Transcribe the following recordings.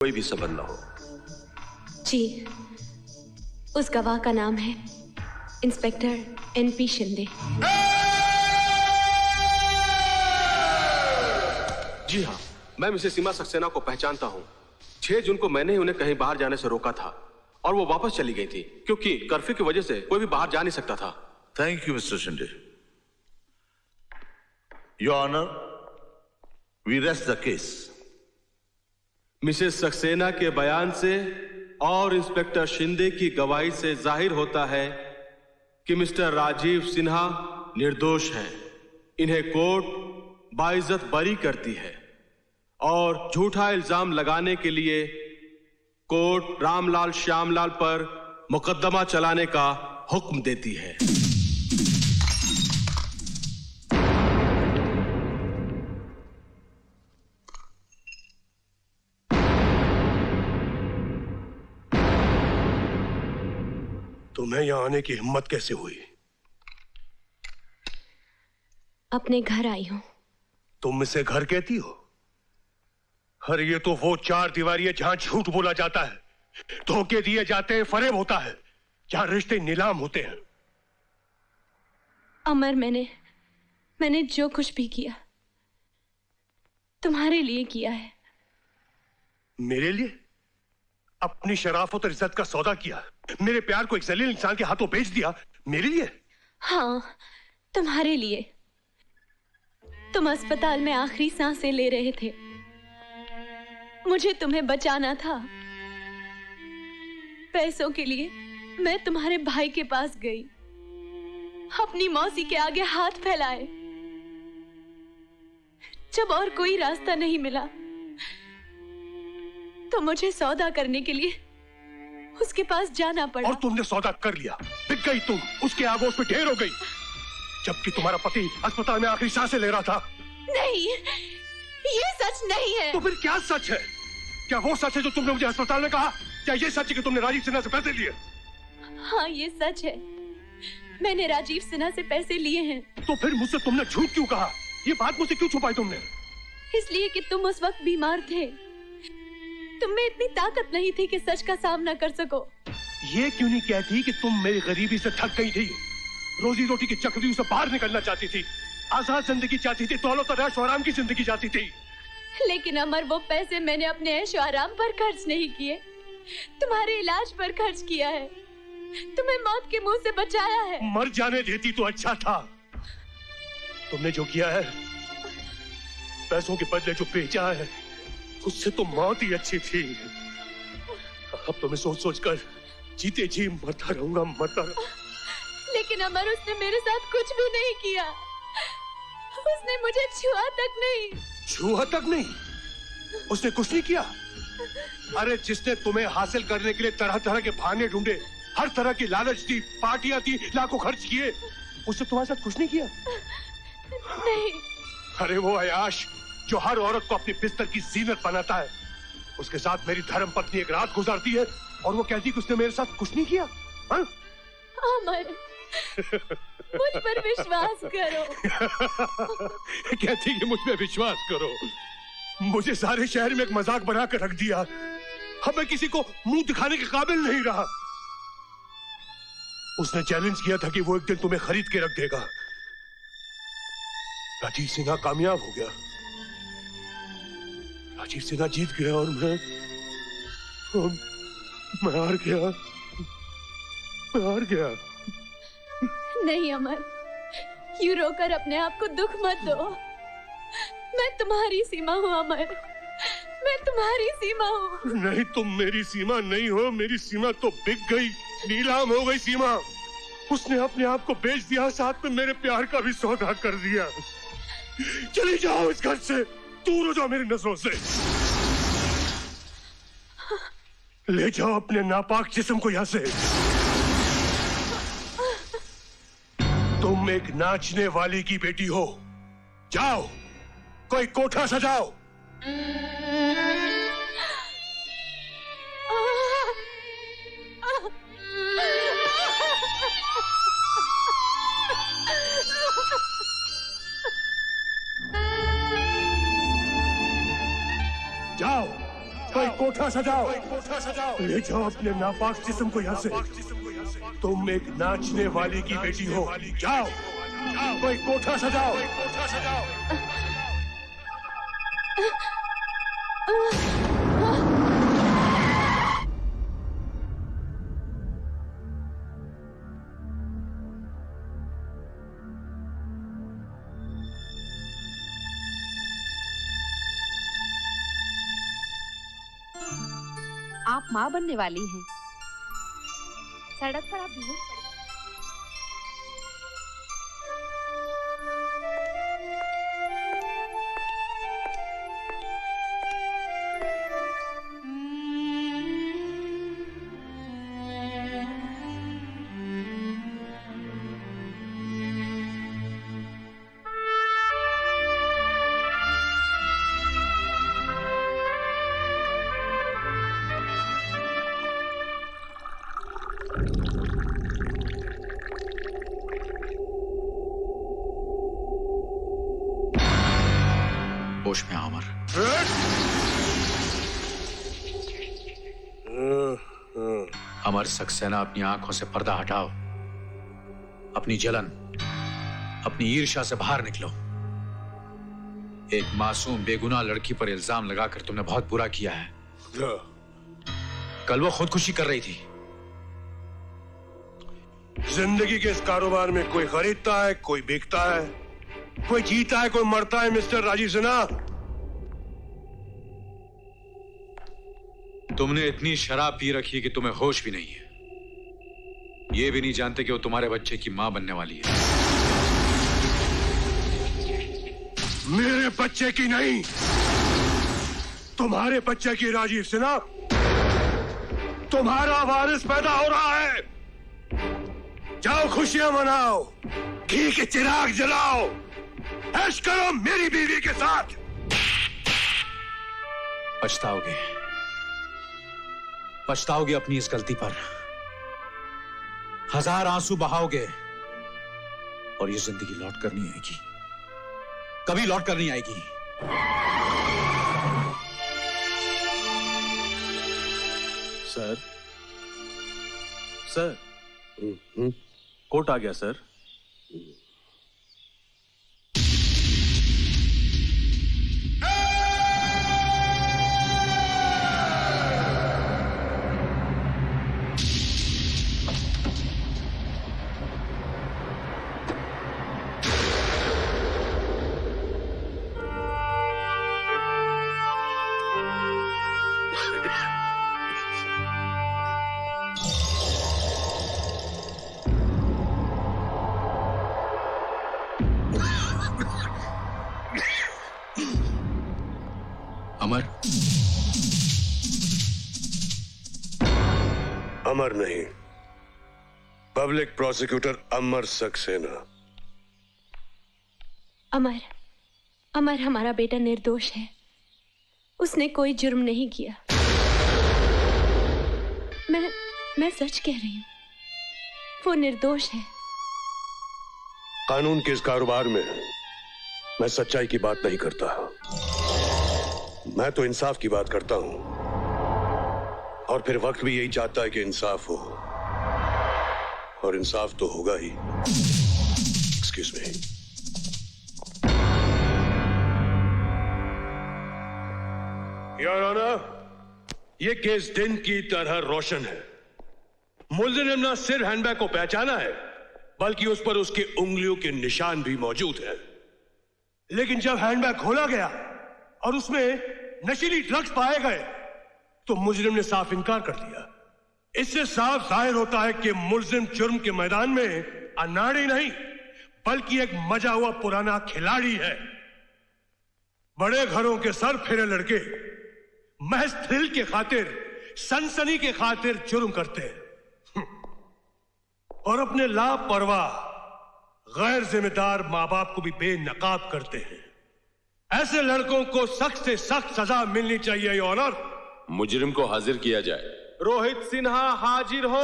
कोई भी संबंध न हो। जी, उस गवाह का नाम है इंस्पेक्टर एनपी शिंदे। जी हाँ, मैं मिसेस सीमा सक्सेना को पहचानता हूँ। 6 जून को मैंने ही उन्हें कहीं बाहर जाने से रोका था और वो वापस चली गई थी क्योंकि कर्फ्यू की वजह से कोई भी बाहर जा नहीं सकता था। Thank you Mr Shinde. Your honour, we rest the case. Mrs Saxena के बयान से और इंस्पेक्टर शिंदे की गवाही से जाहिर होता है कि मिस्टर राजीव सिन्हा निर्दोष हैं। इन्हें कोर्ट बाइज्जत बरी करती है और झूठा इल्जाम लगाने के लिए कोर्ट रामलाल श्यामलाल पर मुकदमा चलाने का हुक्म देती है। तुम्हें यहां आने की हिम्मत कैसे हुई? अपने घर आई हूं। तुम इसे घर कहती हो? अरे ये तो वो 4 दीवारी है जहां झूठ बोला जाता है, धोखे दिए जाते हैं, फरेब होता है, जहां रिश्ते नीलाम होते हैं। अमर, मैंने जो कुछ भी किया तुम्हारे लिए किया है। मेरे लिए? अपनी शराफत और इज्जत का सौदा किया, मेरे प्यार को एक जलील इंसान के हाथों बेच दिया, मेरे लिए? हाँ, तुम्हारे लिए। तुम अस्पताल में आखिरी सांसें ले रहे थे, मुझे तुम्हें बचाना था। पैसों के लिए मैं तुम्हारे भाई के पास गई, अपनी मौसी के आगे हाथ फैलाए। जब और कोई रास्ता नहीं मिला तो मुझे सौदा करने के लिए उसके पास जाना पड़ा। और तुमने सौदा कर लिया, बिक गई तुम, उसके आगोश में ढेर हो गई, जबकि तुम्हारा पति अस्पताल में आखिरी सांसें ले रहा था। नहीं, ये सच नहीं है। तो फिर क्या सच है? क्या वो सच है जो तुमने मुझे अस्पताल में कहा? क्या ये सच है कि तुमने राजीव सिन्हा से पैसे लिए? हाँ, ये सच है, मैंने राजीव सिन्हा से पैसे लिए हैं। तो फिर मुझसे तुमने झूठ क्यों कहा? ये बात मुझसे क्यों छुपाई तुमने? इसलिए कि तुम उस वक्त बीमार थे, तुम में इतनी ताकत नहीं थी कि सच का सामना कर सको। ये क्यों नहीं कहती कि तुम मेरी गरीबी से थक गई थी, रोजी रोटी की चक्रव्यूह से बाहर निकलना चाहती थी, आजाद जिंदगी चाहती थी, दौलत और ऐशो आराम की जिंदगी चाहती थी। लेकिन अमर, वो पैसे मैंने अपने ऐशो आराम पर खर्च नहीं किए, तुम्हारे इलाज पर खर्च किया है, तुम्हें मौत के मुंह से बचाया है। मर जाने देती तो अच्छा था। तुमने जो किया है, पैसों के बदले जो बेचा है, उससे तो मौत ही अच्छी थी। अब तो मैं सोच सोच कर जीते जी मरता रहूंगा, मरता रहूंगा। लेकिन अमर, उसने मेरे साथ कुछ भी नहीं किया, उसने मुझे छुआ तक नहीं। छुआ तक नहीं? उसने कुछ नहीं किया? अरे जिसने तुम्हें हासिल करने के लिए तरह तरह के बहाने ढूंढे, हर तरह की लालच दी, पार्टियां दी, लाखों खर्च किए, उसने तुम्हारे साथ कुछ नहीं किया? नहीं। अरे वो अयाश जो हर औरत को अपनी बिस्तर की जीनत बनाता है, उसके साथ मेरी धर्म पत्नी एक रात गुजारती है और वो कहती है कि उसने मेरे साथ कुछ नहीं किया। हाँ? अमर, मुझ पर विश्वास करो। कहती कि मुझ पे विश्वास करो। मुझे सारे शहर में एक मजाक बना कर रख दिया, अब मैं किसी को मुंह दिखाने के काबिल नहीं रहा। उसने चैलेंज किया था कि वो एक दिन तुम्हें खरीद के रख देगा। राजीव सिन्हा कामयाब हो गया, राजीव सिन्हा जीत गया और मैं हार गया, मैं हार गया। नहीं अमर, यूं रोकर अपने आप को दुख मत दो। मैं तुम्हारी सीमा हूँ अमर, मैं तुम्हारी सीमा हूँ। नहीं, तुम मेरी सीमा नहीं हो, मेरी सीमा तो बिक गई, नीलाम हो गई सीमा। उसने अपने आप को बेच दिया, साथ में मेरे प्यार का भी सौदा कर दिया। चली जाओ इस घर से, दूर हो जाओ मेरी नजरों से। ले जाओ अपने नापाक जिस्म को यहाँ से। तुम एक नाचने वाली की बेटी हो, जाओ कोई कोठा सजाओ। जाओ कोई कोठा सजाओ, ले जाओ अपने नापाक जिस्म को यहाँ से। तुम एक नाचने वाली की बेटी हो, जाओ कोई कोठा सजाओ। आप माँ बनने वाली हैं। सड़क पर आप बेहोश पड़े। होश में आओ अमर। अमर सक्सेना, अपनी आंखों से पर्दा हटाओ। अपनी जलन, अपनी ईर्ष्या से बाहर निकलो। एक मासूम बेगुनाह लड़की पर इल्जाम लगाकर तुमने बहुत बुरा किया है। कल वो खुदकुशी कर रही थी। जिंदगी के इस कारोबार में कोई खरीदता है, कोई बिकता है, कोई जीता है, कोई मरता है। मिस्टर राजीव सिन्हा, तुमने इतनी शराब पी रखी है कि तुम्हें होश भी नहीं है। ये भी नहीं जानते कि वो तुम्हारे बच्चे की मां बनने वाली है। मेरे बच्चे की नहीं, तुम्हारे बच्चे की। राजीव सिन्हा, तुम्हारा वारिस पैदा हो रहा है। जाओ खुशियां मनाओ, घी के चिराग जलाओ, ऐश करो मेरी बीवी के साथ। पछताओगे, पछताओगे अपनी इस गलती पर। 1000 आंसू बहाओगे और ये जिंदगी लौट कर नहीं आएगी, कभी लौट कर नहीं आएगी। सर, सर, कोर्ट आ गया सर। अमर, अमर नहीं, पब्लिक प्रोसिक्यूटर अमर सक्सेना। अमर, अमर हमारा बेटा निर्दोष है। उसने कोई जुर्म नहीं किया। मैं सच कह रही हूं, वो निर्दोष है। कानून के इस कारोबार में मैं सच्चाई की बात नहीं करता, मैं तो इंसाफ की बात करता हूं। और फिर वक्त भी यही चाहता है कि इंसाफ हो, और इंसाफ तो होगा ही। Excuse me. योर ऑनर, ये केस दिन की तरह रोशन है। मुलजिम ने न सिर्फ हैंडबैग को पहचाना है, बल्कि उस पर उसकी उंगलियों के निशान भी मौजूद हैं। लेकिन जब हैंडबैग खोला गया और उसमें नशीली ड्रग्स पाए गए, तो मुजरिम ने साफ इनकार कर दिया। इससे साफ जाहिर होता है कि मुलजिम जुर्म के मैदान में अनाड़ी नहीं, बल्कि एक मजा हुआ पुराना खिलाड़ी है। बड़े घरों के सर फेरे लड़के महज थ्रिल के खातिर, सनसनी के खातिर जुर्म करते हैं और अपने लापरवाह गैर जिम्मेदार मां बाप को भी बेनकाब करते हैं। ऐसे लड़कों को सख्त से सख्त सजा मिलनी चाहिए योर ऑनर। मुजरिम को हाजिर किया जाए। रोहित सिन्हा हाजिर हो।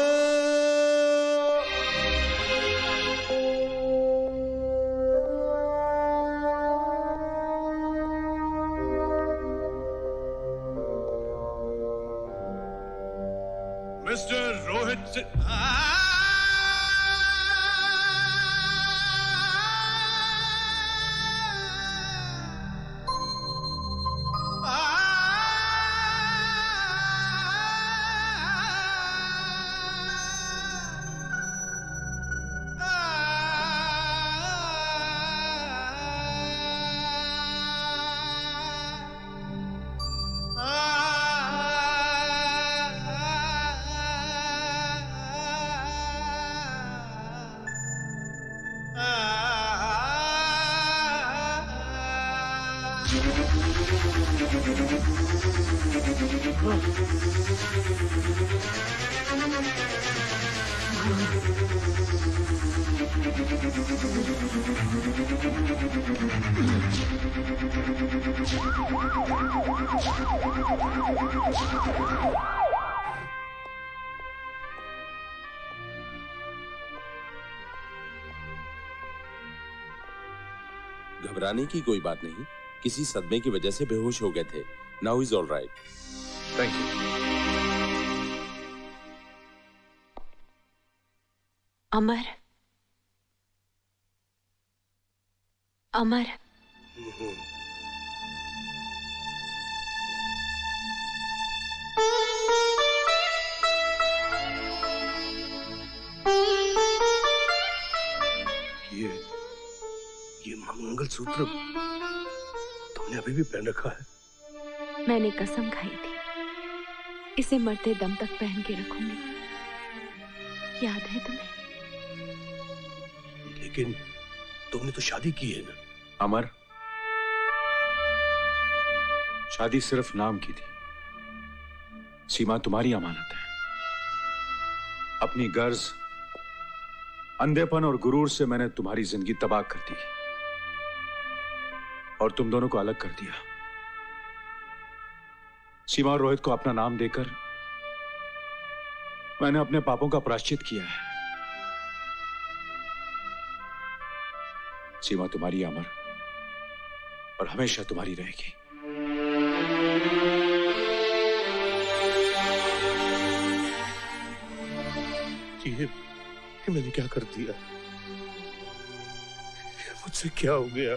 मिस्टर रोहित से घबराने की कोई बात नहीं, किसी सदमे की वजह से बेहोश हो गए थे। Now is all right. Thank you. Amar, Amar, ये मंगलसूत्र तुमने अभी भी पहन रखा है? मैंने कसम खाई थी इसे मरते दम तक पहन के रखूंगी। याद है तुम्हें? लेकिन तुमने तो शादी की है ना? अमर, शादी सिर्फ नाम की थी। सीमा तुम्हारी अमानत है। अपनी गर्ज, अंधेपन और गुरूर से मैंने तुम्हारी जिंदगी तबाह कर दी और तुम दोनों को अलग कर दिया। सीमा और रोहित को अपना नाम देकर मैंने अपने पापों का प्रायश्चित किया है। सीमा तुम्हारी अमर और हमेशा तुम्हारी रहेगी। ये मैंने क्या कर दिया? मुझसे क्या हो गया?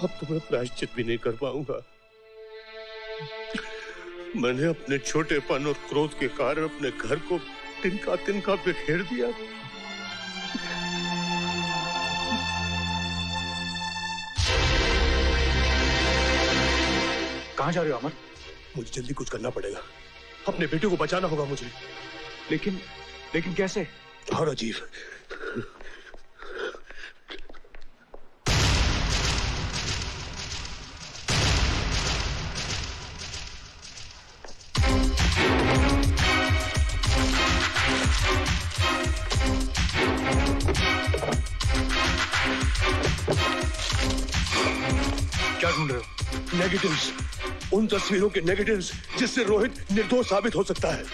अब तो मैं प्रायश्चित भी नहीं कर पाऊंगा। मैंने अपने छोटेपन और क्रोध के कारण अपने घर को तिनका तिनका बिखेर दिया। कहां जा रहे हो अमर? मुझे जल्दी कुछ करना पड़ेगा। अपने बेटे को बचाना होगा मुझे। लेकिन कैसे? हाँ राजीव, क्या ढूंढ रहे हो? नेगेटिव्स, उन तस्वीरों के नेगेटिव्स जिससे रोहित निर्दोष साबित हो सकता है।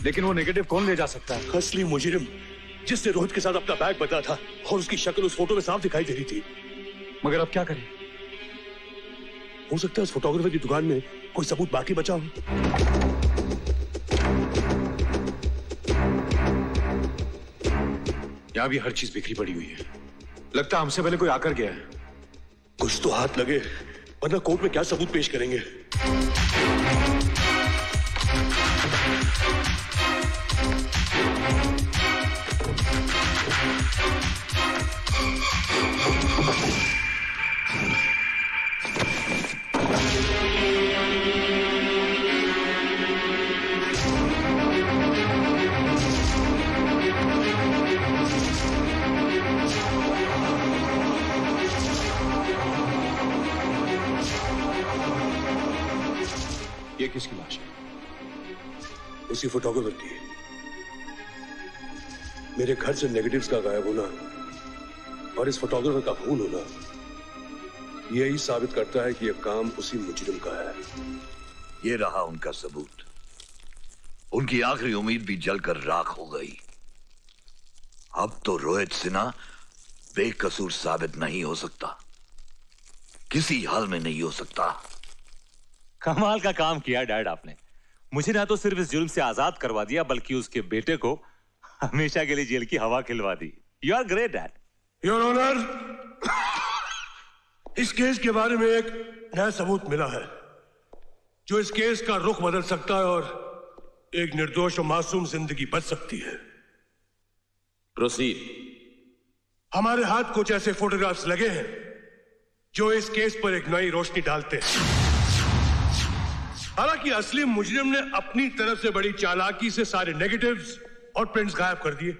लेकिन वो नेगेटिव कौन ले जा सकता है? असली मुजरिम जिसने रोहित के साथ अपना बैग बदला था और उसकी शक्ल उस फोटो में साफ दिखाई दे रही थी। मगर अब क्या करें? हो सकता है उस फोटोग्राफर की दुकान में कोई सबूत बाकी बचा हो। यहां भी हर चीज बिखरी पड़ी हुई है। लगता है हमसे पहले कोई आकर गया है। कुछ तो हाथ लगे, वरना कोर्ट में क्या सबूत पेश करेंगे। ये किसकी लाश है? उसी फोटोग्राफर की। मेरे घर से नेगेटिव्स का गायब होना और इस फोटोग्राफर का खून होना यही साबित करता है कि यह काम उसी मुजरिम का है। ये रहा उनका सबूत। उनकी आखिरी उम्मीद भी जलकर राख हो गई। अब तो रोहित सिन्हा बेकसूर साबित नहीं हो सकता, किसी हाल में नहीं हो सकता। कमाल का काम किया डैड आपने। मुझे ना तो सिर्फ इस जुर्म से आजाद करवा दिया बल्कि उसके बेटे को हमेशा के लिए जेल की हवा खिलवा दी। You are great dad. Your honour, इस केस के बारे में एक नया सबूत मिला है जो इस केस का रुख बदल सकता है और एक निर्दोष और मासूम जिंदगी बच सकती है। प्रोसीड। हमारे हाथ कुछ ऐसे फोटोग्राफ्स लगे हैं जो इस केस पर एक नई रोशनी डालते हैं। हालांकि असली मुजरिम ने अपनी तरफ से बड़ी चालाकी से सारे नेगेटिव्स और प्रिंट्स गायब कर दिए,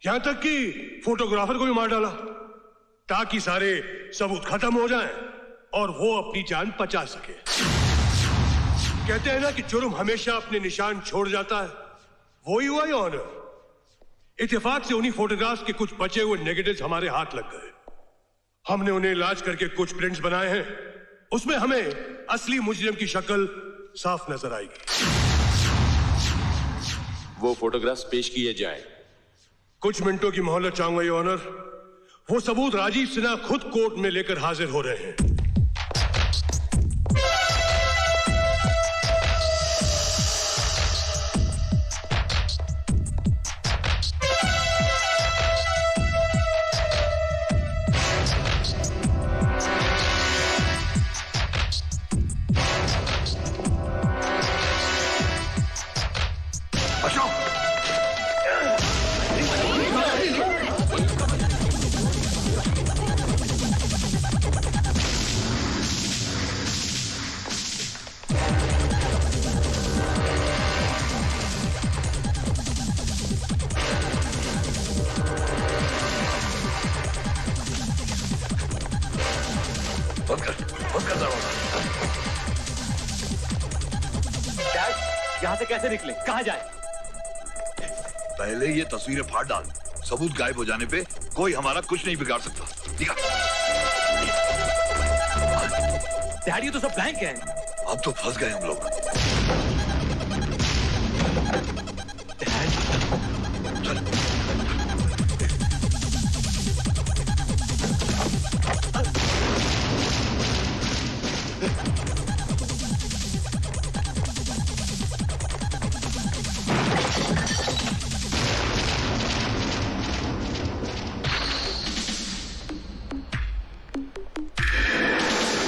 यहां तक कि फोटोग्राफर को भी मार डाला ताकि सारे सबूत खत्म हो जाएं और वो अपनी जान बचा सके। कहते हैं ना कि जुर्म हमेशा अपने निशान छोड़ जाता है, वो ही हुआ ये ऑनर। इत्तेफाक से उन्हीं फोटोग्राफ्स के कुछ बचे हुए नेगेटिव्स हमारे हाथ लग गए। हमने उन्हें इलाज करके कुछ प्रिंट्स बनाए हैं, उसमें हमें असली मुजरिम की शक्ल साफ नजर आएगी। वो फोटोग्राफ्स पेश किए जाएं। कुछ मिनटों की मोहलत चाहूंगा ये ऑनर। वो सबूत राजीव सिन्हा खुद कोर्ट में लेकर हाजिर हो रहे हैं। यहां से कैसे निकले, कहां जाए? पहले ये तस्वीरें फाड़ डाल। सबूत गायब हो जाने पे कोई हमारा कुछ नहीं बिगाड़ सकता। दिखा। डैडी, ये तो सब ब्लैंक है। अब तो फंस गए हम लोग।